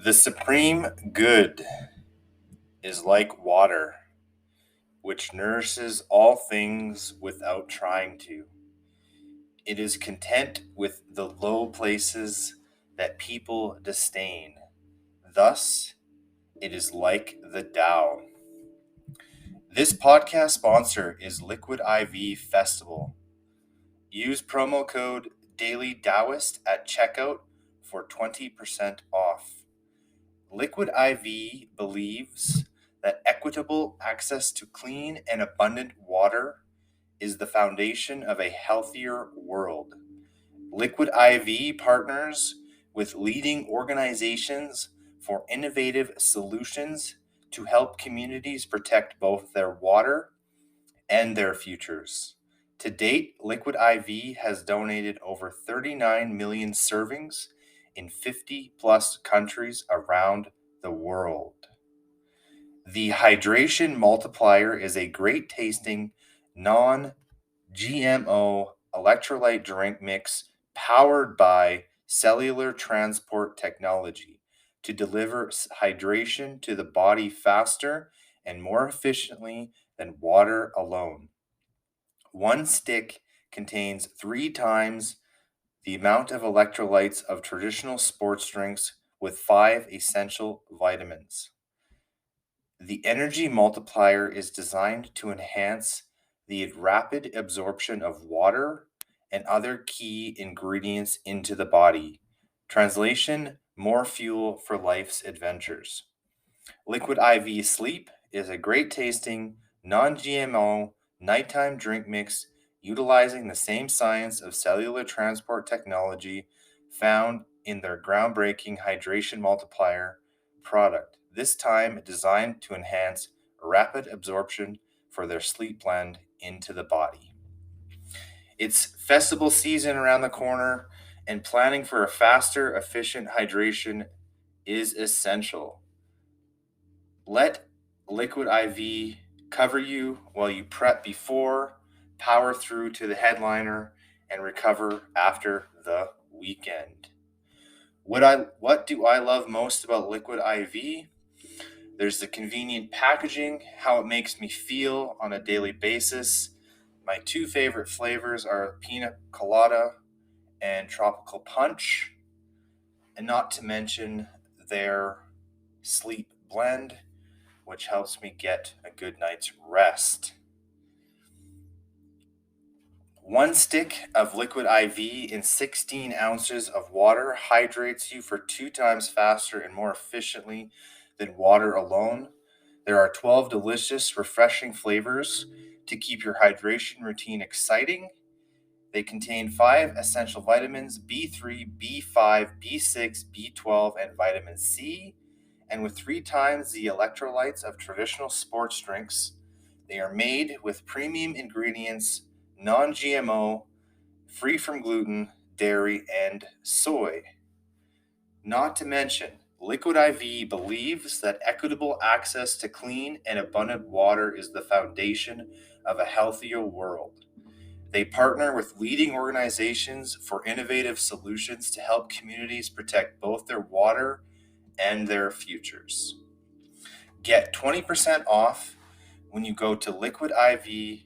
The supreme good is like water, which nourishes all things without trying to. It is content with the low places that people disdain. Thus, it is like the Tao. This podcast sponsor is Liquid IV Festival. Use promo code Daily Taoist at checkout for 20% off. Liquid IV believes that equitable access to clean and abundant water is the foundation of a healthier world. Liquid IV partners with leading organizations for innovative solutions to help communities protect both their water and their futures. To date, Liquid IV has donated over 39 million servings in 50 plus countries around the world. The Hydration Multiplier is a great tasting, non-GMO electrolyte drink mix powered by Cellular Transport Technology to deliver hydration to the body faster and more efficiently than water alone. One stick contains 3 times the amount of electrolytes of traditional sports drinks with 5 essential vitamins. The energy multiplier is designed to enhance the rapid absorption of water and other key ingredients into the body. Translation: more fuel for life's adventures. Liquid IV Sleep is a great tasting, non-GMO nighttime drink mix utilizing the same science of cellular transport technology found in their groundbreaking Hydration Multiplier product, this time designed to enhance rapid absorption for their sleep blend into the body. It's festival season around the corner, and planning for a faster, efficient hydration is essential. Let Liquid IV cover you while you prep before, power through to the headliner, and recover after the weekend. What do I love most about Liquid IV? There's the convenient packaging, how it makes me feel on a daily basis. My 2 favorite flavors are pina colada and tropical punch, and not to mention their sleep blend, which helps me get a good night's rest. 1 stick of Liquid IV in 16 ounces of water hydrates you for 2 times faster and more efficiently than water alone. There are 12 delicious, refreshing flavors to keep your hydration routine exciting. They contain 5 essential vitamins: B3, B5, B6, B12, and vitamin C. And with 3 times the electrolytes of traditional sports drinks, they are made with premium ingredients, non-GMO, free from gluten, dairy, and soy. Not to mention, Liquid IV believes that equitable access to clean and abundant water is the foundation of a healthier world. They partner with leading organizations for innovative solutions to help communities protect both their water and their futures. Get 20% off when you go to liquidiv.com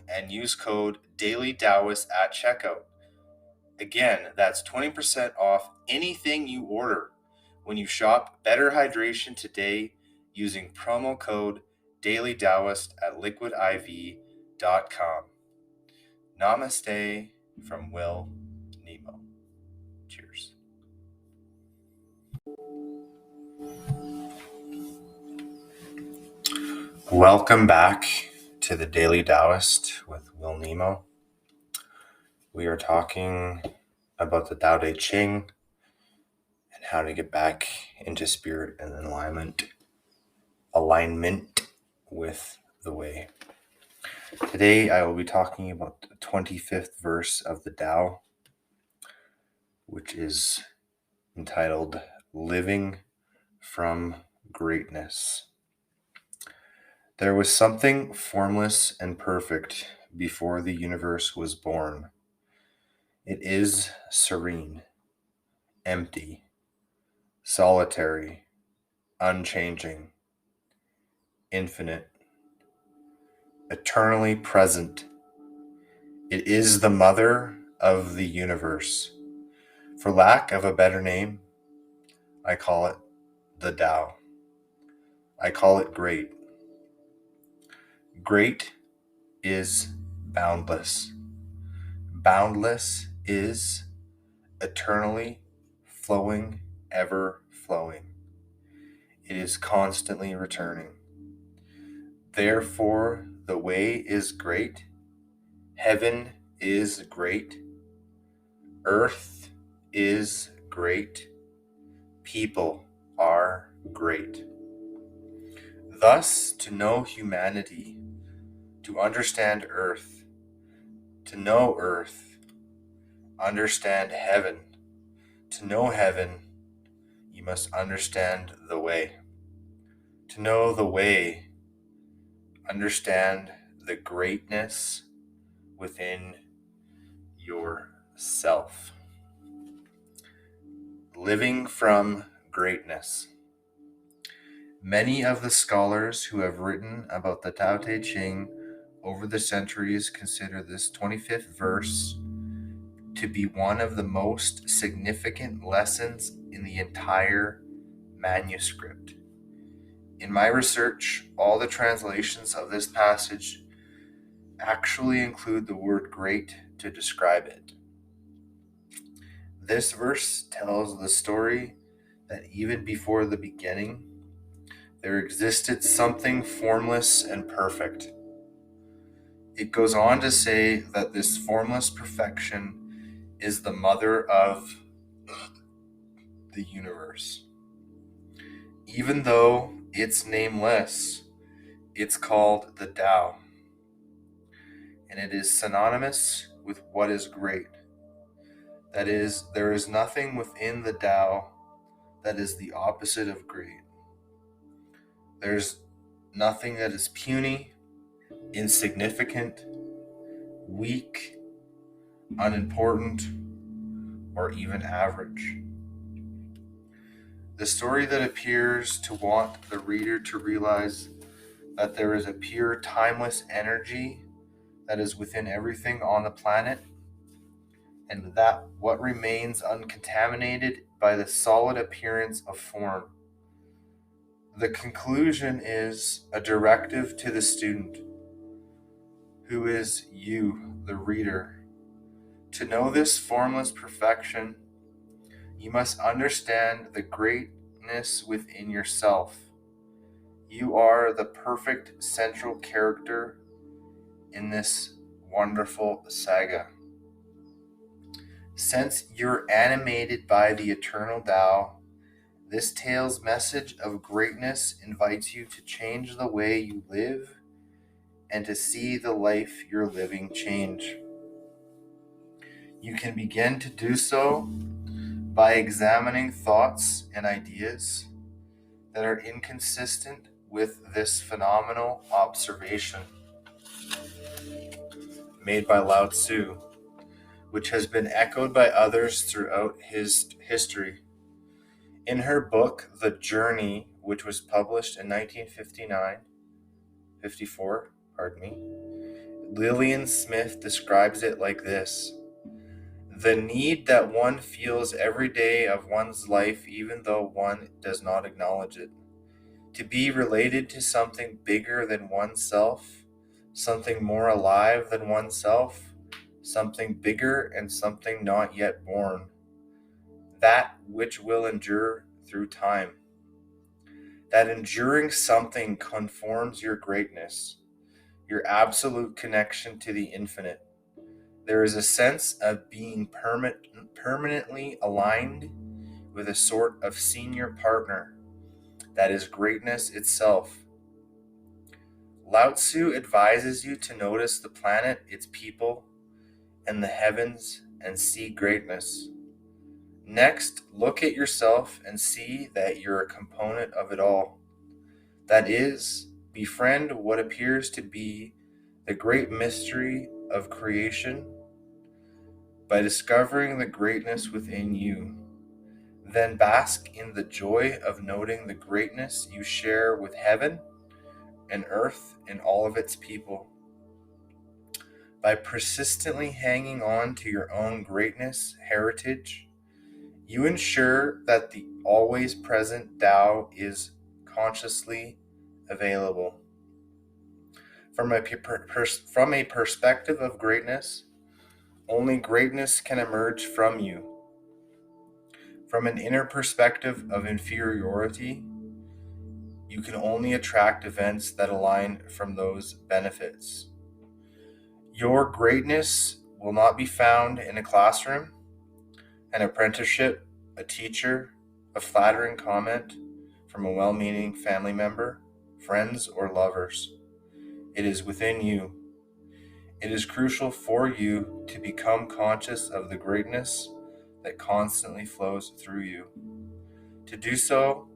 and use code DailyTaoist at checkout. Again, that's 20% off anything you order when you shop Better Hydration today using promo code DailyTaoist at liquidiv.com. Namaste from Will Nemo. Cheers. Welcome back to the Daily Taoist with Will Nemo. We are talking about the Tao Te Ching and how to get back into spirit and alignment with the way. Today I will be talking about the 25th verse of the Tao, which is entitled Living from Greatness. There was something formless and perfect before the universe was born. It is serene, empty, solitary, unchanging, infinite, eternally present. It is the mother of the universe. For lack of a better name, I call it the Tao. I call it great. Great is boundless. Boundless is eternally flowing, ever flowing. It is constantly returning. Therefore, the way is great. Heaven is great. Earth is great. People are great. Thus, to know humanity, to understand Earth, to know Earth, understand heaven. To know heaven, you must understand the way. To know the way, understand the greatness within yourself. Living from greatness. Many of the scholars who have written about the Tao Te Ching over the centuries consider this 25th verse to be one of the most significant lessons in the entire manuscript. In my research, all the translations of this passage actually include the word great to describe it. This verse tells the story that even before the beginning, there existed something formless and perfect. It goes on to say that this formless perfection is the mother of the universe. Even though it's nameless, it's called the Tao, and it is synonymous with what is great. That is, there is nothing within the Tao that is the opposite of great. There's nothing that is puny, insignificant, weak, unimportant, or even average. The story that appears to want the reader to realize that there is a pure, timeless energy that is within everything on the planet, and that what remains uncontaminated by the solid appearance of form. The conclusion is a directive to the student, who is you, the reader. To know this formless perfection, you must understand the greatness within yourself. You are the perfect central character in this wonderful saga. Since you're animated by the eternal Tao, this tale's message of greatness invites you to change the way you live and to see the life you're living change. You can begin to do so by examining thoughts and ideas that are inconsistent with this phenomenal observation made by Lao-Tzu, which has been echoed by others throughout his history. In her book, The Journey, which was published in 1954, Lillian Smith describes it like this: the need that one feels every day of one's life, even though one does not acknowledge it, to be related to something bigger than oneself, something more alive than oneself, something bigger and something not yet born, that which will endure through time. That enduring something conforms your greatness, your absolute connection to the infinite. There is a sense of being permanently aligned with a sort of senior partner that is greatness itself. Lao-Tzu advises you to notice the planet, its people, and the heavens and see greatness. Next, look at yourself and see that you're a component of it all. That is, befriend what appears to be the great mystery of creation by discovering the greatness within you. Then bask in the joy of noting the greatness you share with heaven and earth and all of its people. By persistently hanging on to your own greatness heritage, you ensure that the always present Tao is consciously available. From a perspective of greatness, only greatness can emerge from you. From an inner perspective of inferiority, you can only attract events that align from those benefits. Your greatness will not be found in a classroom, an apprenticeship, a teacher, a flattering comment from a well-meaning family member, friends, or lovers. It is within you. It is crucial for you to become conscious of the greatness that constantly flows through you. To do so,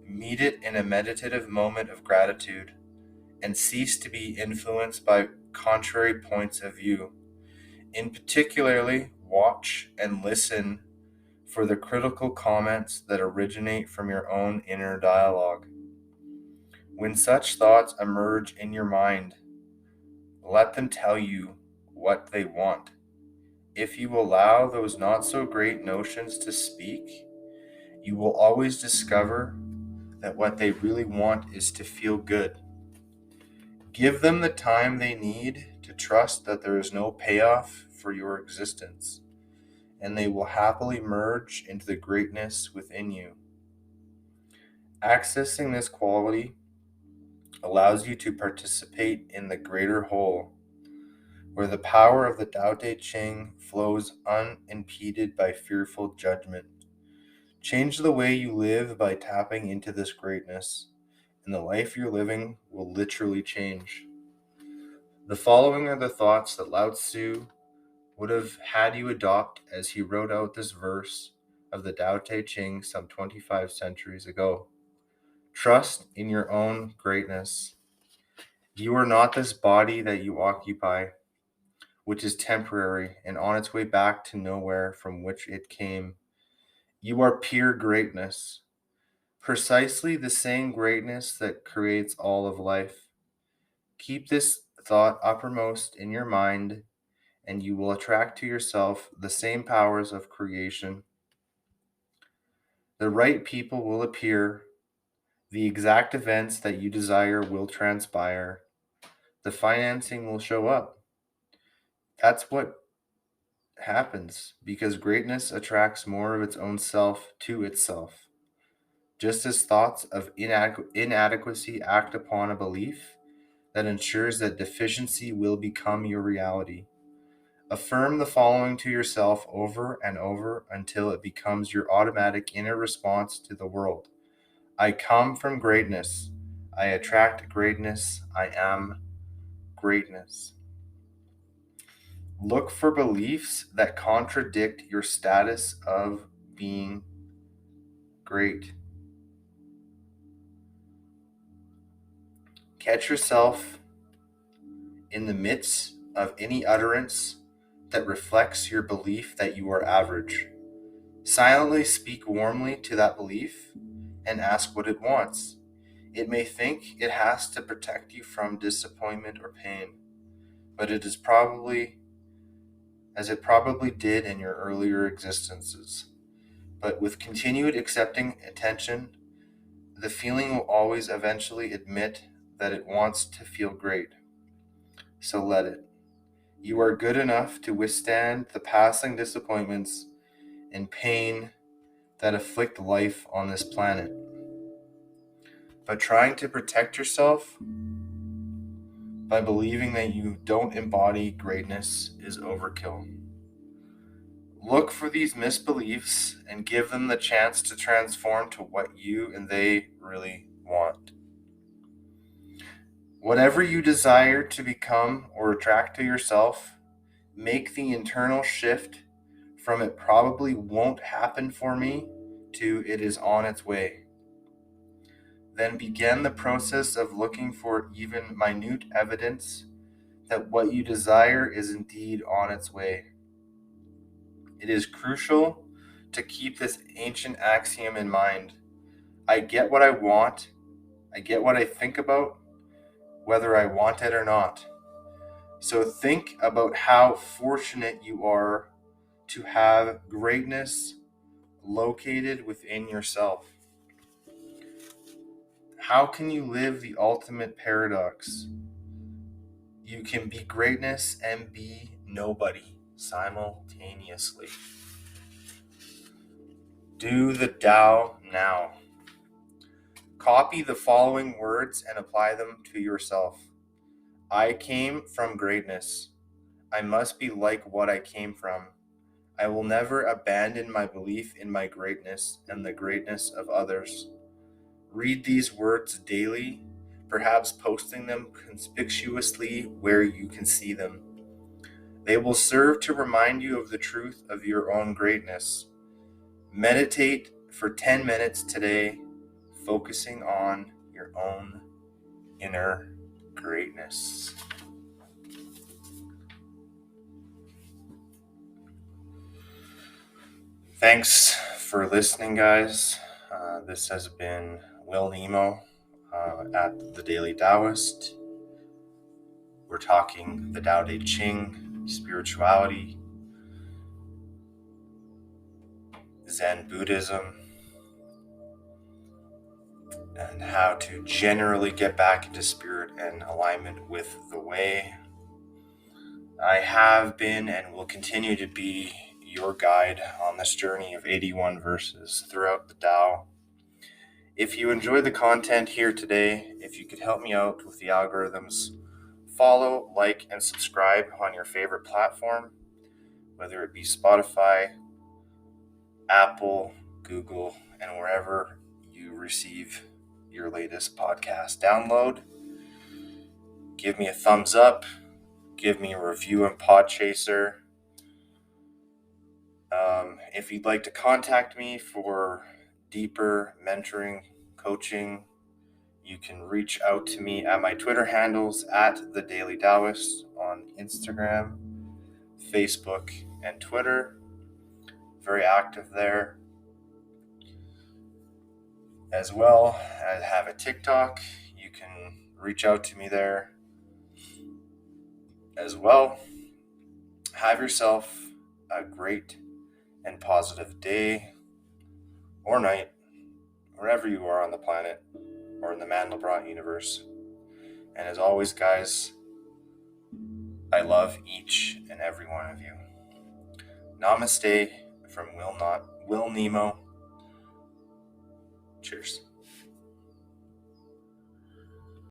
meet it in a meditative moment of gratitude and cease to be influenced by contrary points of view. In particularly, watch and listen for the critical comments that originate from your own inner dialogue. When such thoughts emerge in your mind, let them tell you what they want. If you allow those not so great notions to speak, you will always discover that what they really want is to feel good. Give them the time they need to trust that there is no payoff for your existence, and they will happily merge into the greatness within you. Accessing this quality allows you to participate in the greater whole, where the power of the Tao Te Ching flows unimpeded by fearful judgment. Change the way you live by tapping into this greatness, and the life you're living will literally change. The following are the thoughts that Lao-Tzu would have had you adopt as he wrote out this verse of the Tao Te Ching some 25 centuries ago. Trust in your own greatness. You are not this body that you occupy, which is temporary and on its way back to nowhere from which it came. You are pure greatness, precisely the same greatness that creates all of life. Keep this thought uppermost in your mind, and you will attract to yourself the same powers of creation. The right people will appear, the exact events that you desire will transpire, the financing will show up. That's what happens because greatness attracts more of its own self to itself. Just as thoughts of inadequacy act upon a belief that ensures that deficiency will become your reality. Affirm the following to yourself over and over until it becomes your automatic inner response to the world. I come from greatness. I attract greatness. I am greatness. Look for beliefs that contradict your status of being great. Catch yourself in the midst of any utterance that reflects your belief that you are average. Silently speak warmly to that belief and ask what it wants. It may think it has to protect you from disappointment or pain, but it is probably, as it probably did in your earlier existences. But with continued accepting attention, the feeling will always eventually admit that it wants to feel great. So let it. You are good enough to withstand the passing disappointments and pain that afflict life on this planet. But trying to protect yourself by believing that you don't embody greatness is overkill. Look for these misbeliefs and give them the chance to transform to what you and they really want. Whatever you desire to become or attract to yourself, make the internal shift from it probably won't happen for me to it is on its way. Then begin the process of looking for even minute evidence that what you desire is indeed on its way. It is crucial to keep this ancient axiom in mind. I get what I want. I get what I think about, whether I want it or not. So think about how fortunate you are to have greatness located within yourself. How can you live the ultimate paradox? You can be greatness and be nobody simultaneously. Do the Tao now. Copy the following words and apply them to yourself. I came from greatness. I must be like what I came from. I will never abandon my belief in my greatness and the greatness of others. Read these words daily, perhaps posting them conspicuously where you can see them. They will serve to remind you of the truth of your own greatness. Meditate for 10 minutes today, focusing on your own inner greatness. Thanks for listening, guys. This has been Will Nemo at the Daily Taoist. We're talking the Tao Te Ching, spirituality, Zen Buddhism, and how to generally get back into spirit and alignment with the way. I have been and will continue to be your guide on this journey of 81 verses throughout the Tao. If you enjoy the content here today, if you could help me out with the algorithms, follow, like, and subscribe on your favorite platform, whether it be Spotify, Apple, Google, and wherever you receive your latest podcast download. Give me a thumbs up. Give me a review in Podchaser. If you'd like to contact me for deeper mentoring, coaching, you can reach out to me at my Twitter handles at The Daily Taoist on Instagram, Facebook, and Twitter. Very active there. As well, I have a TikTok. You can reach out to me there as well. Have yourself a great and positive day or night, wherever you are on the planet or in the Mandelbrot universe. And as always, guys, I love each and every one of you. Namaste from Will Nemo. Cheers.